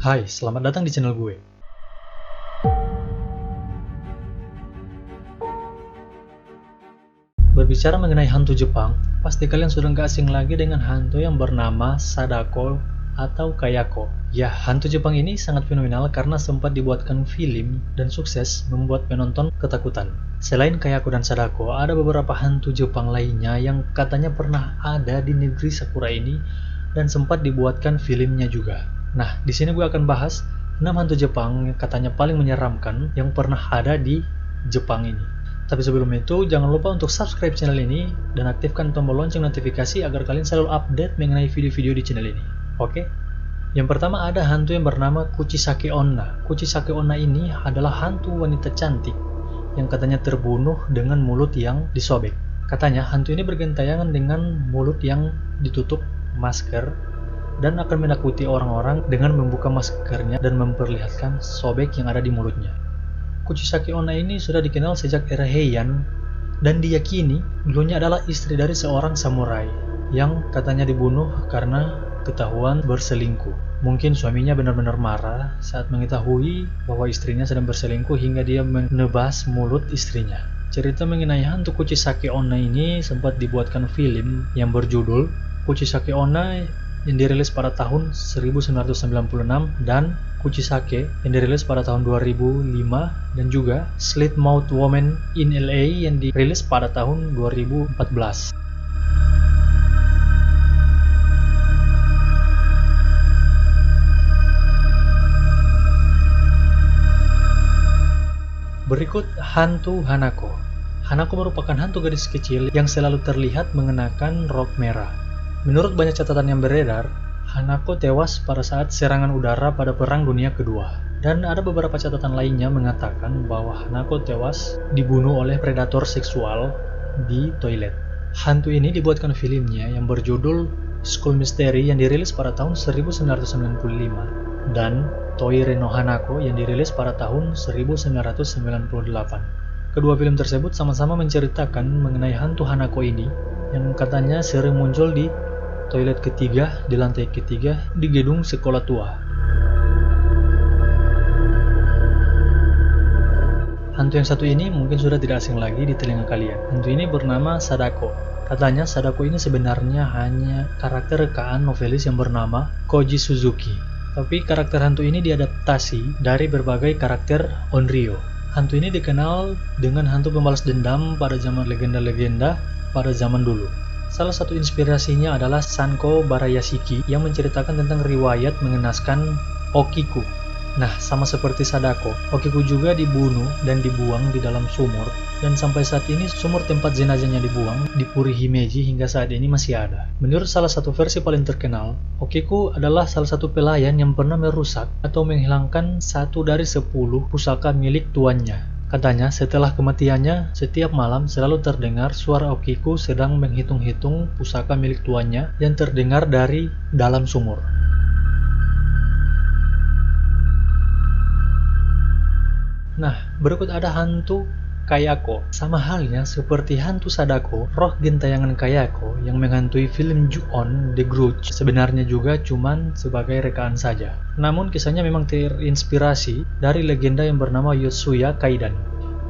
Hai, selamat datang di channel gue. Berbicara mengenai hantu Jepang, pasti kalian sudah gak asing lagi dengan hantu yang bernama Sadako atau Kayako. Ya, hantu Jepang ini sangat fenomenal karena sempat dibuatkan film dan sukses membuat penonton ketakutan. Selain Kayako dan Sadako, ada beberapa hantu Jepang lainnya yang katanya pernah ada di negeri Sakura ini dan sempat dibuatkan filmnya juga. Nah, di sini gue akan bahas 6 hantu Jepang yang katanya paling menyeramkan yang pernah ada di Jepang ini. Tapi sebelum itu, jangan lupa untuk subscribe channel ini dan aktifkan tombol lonceng notifikasi agar kalian selalu update mengenai video-video di channel ini. Oke? Yang pertama ada hantu yang bernama Kuchisake Onna. Kuchisake Onna ini adalah hantu wanita cantik yang katanya terbunuh dengan mulut yang disobek. Katanya hantu ini bergentayangan dengan mulut yang ditutup masker dan akan menakuti orang-orang dengan membuka maskernya dan memperlihatkan sobek yang ada di mulutnya. Kuchisake Onna ini sudah dikenal sejak era Heian dan diyakini dulunya adalah istri dari seorang samurai yang katanya dibunuh karena ketahuan berselingkuh. Mungkin suaminya benar-benar marah saat mengetahui bahwa istrinya sedang berselingkuh hingga dia menebas mulut istrinya. Cerita mengenai hantu Kuchisake Onna ini sempat dibuatkan film yang berjudul Kuchisake Onna yang dirilis pada tahun 1996 dan Kuchisake yang dirilis pada tahun 2005 dan juga Slit Mouth Woman in LA yang dirilis pada tahun 2014. Berikut hantu Hanako. Hanako merupakan hantu gadis kecil yang selalu terlihat mengenakan rok merah. Menurut banyak catatan yang beredar, Hanako tewas pada saat serangan udara pada Perang Dunia Kedua. Dan ada beberapa catatan lainnya mengatakan bahwa Hanako tewas dibunuh oleh predator seksual di toilet. Hantu ini dibuatkan filmnya yang berjudul School Mystery yang dirilis pada tahun 1995 dan Toire no Hanako yang dirilis pada tahun 1998. Kedua film tersebut sama-sama menceritakan mengenai hantu Hanako ini yang katanya sering muncul di toilet ketiga di lantai ketiga di gedung sekolah tua. Hantu yang satu ini mungkin sudah tidak asing lagi di telinga kalian. Hantu ini bernama Sadako. Katanya Sadako ini sebenarnya hanya karakter rekaan novelis yang bernama Koji Suzuki. Tapi karakter hantu ini diadaptasi dari berbagai karakter Onryo. Hantu ini dikenal dengan hantu pembalas dendam pada zaman legenda-legenda pada zaman dulu. Salah satu inspirasinya adalah Sanko Barayashiki yang menceritakan tentang riwayat mengenaskan Okiku. Nah, sama seperti Sadako, Okiku juga dibunuh dan dibuang di dalam sumur, dan sampai saat ini sumur tempat jenazahnya dibuang di Puri Himeji hingga saat ini masih ada. Menurut salah satu versi paling terkenal, Okiku adalah salah satu pelayan yang pernah merusak atau menghilangkan 1 dari 10 pusaka milik tuannya. Katanya setelah kematiannya, setiap malam selalu terdengar suara Okiku sedang menghitung-hitung pusaka milik tuannya yang terdengar dari dalam sumur. Nah, berikut ada hantu Kayako. Sama halnya seperti hantu Sadako, roh gentayangan Kayako yang menghantui film Ju-on The Grudge sebenarnya juga cuman sebagai rekaan saja. Namun kisahnya memang terinspirasi dari legenda yang bernama Yotsuya Kaidan.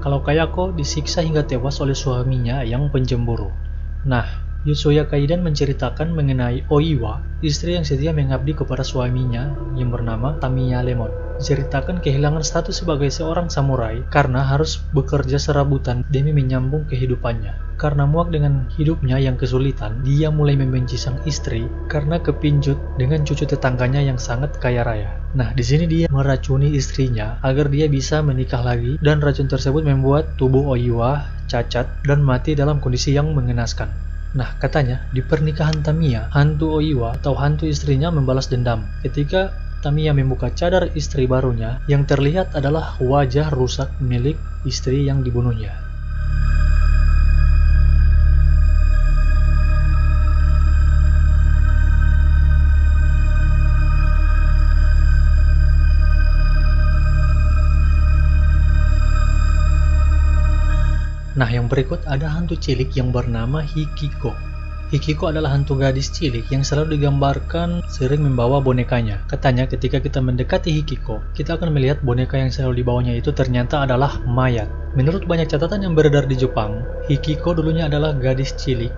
Kalau Kayako disiksa hingga tewas oleh suaminya yang pencemburu. Nah, Yotsuya Kaidan menceritakan mengenai Oiwa, istri yang setia mengabdi kepada suaminya yang bernama Tamiya Lemon. Menceritakan kehilangan status sebagai seorang samurai karena harus bekerja serabutan demi menyambung kehidupannya. Karena muak dengan hidupnya yang kesulitan, dia mulai membenci sang istri karena kepincut dengan cucu tetangganya yang sangat kaya raya. Nah, di sini dia meracuni istrinya agar dia bisa menikah lagi, dan racun tersebut membuat tubuh Oiwa cacat dan mati dalam kondisi yang mengenaskan. Nah, katanya di pernikahan Tamiya, hantu Oiwa atau hantu istrinya membalas dendam. Ketika Tamiya membuka cadar istri barunya, yang terlihat adalah wajah rusak milik istri yang dibunuhnya. Nah, yang berikut ada hantu cilik yang bernama Hikiko. Hikiko adalah hantu gadis cilik yang selalu digambarkan sering membawa bonekanya. Katanya ketika kita mendekati Hikiko, kita akan melihat boneka yang selalu dibawanya itu ternyata adalah mayat. Menurut banyak catatan yang beredar di Jepang, Hikiko dulunya adalah gadis cilik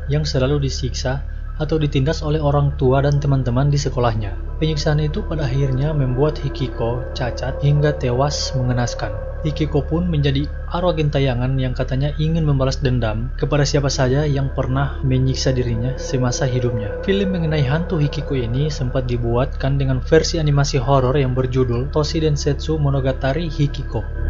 yang selalu disiksa atau ditindas oleh orang tua dan teman-teman di sekolahnya. Penyiksaan itu pada akhirnya membuat Hikiko cacat hingga tewas mengenaskan. Hikiko pun menjadi arwah gentayangan yang katanya ingin membalas dendam kepada siapa saja yang pernah menyiksa dirinya semasa hidupnya. Film mengenai hantu Hikiko ini sempat dibuatkan dengan versi animasi horor yang berjudul Toshi Densetsu Monogatari Hikiko.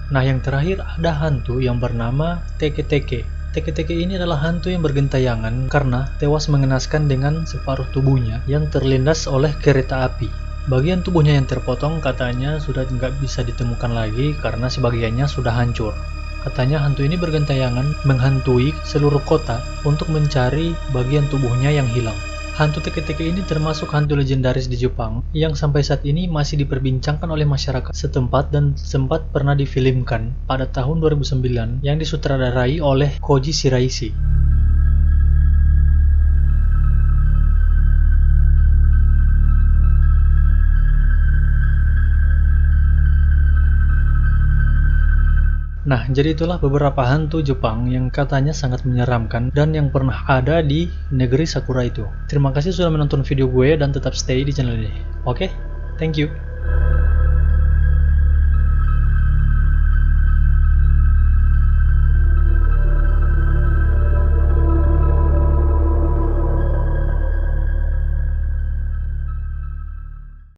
Nah, yang terakhir ada hantu yang bernama Teke-Teke. Teke-Teke ini adalah hantu yang bergentayangan karena tewas mengenaskan dengan separuh tubuhnya yang terlindas oleh kereta api. Bagian tubuhnya yang terpotong katanya sudah nggak bisa ditemukan lagi karena sebagiannya sudah hancur. Katanya hantu ini bergentayangan menghantui seluruh kota untuk mencari bagian tubuhnya yang hilang. Hantu Teke-Teke ini termasuk hantu legendaris di Jepang yang sampai saat ini masih diperbincangkan oleh masyarakat setempat dan sempat pernah difilmkan pada tahun 2009 yang disutradarai oleh Koji Shiraishi. Nah, jadi itulah beberapa hantu Jepang yang katanya sangat menyeramkan dan yang pernah ada di negeri Sakura itu. Terima kasih sudah menonton video gue dan tetap stay di channel ini. Oke? Thank you.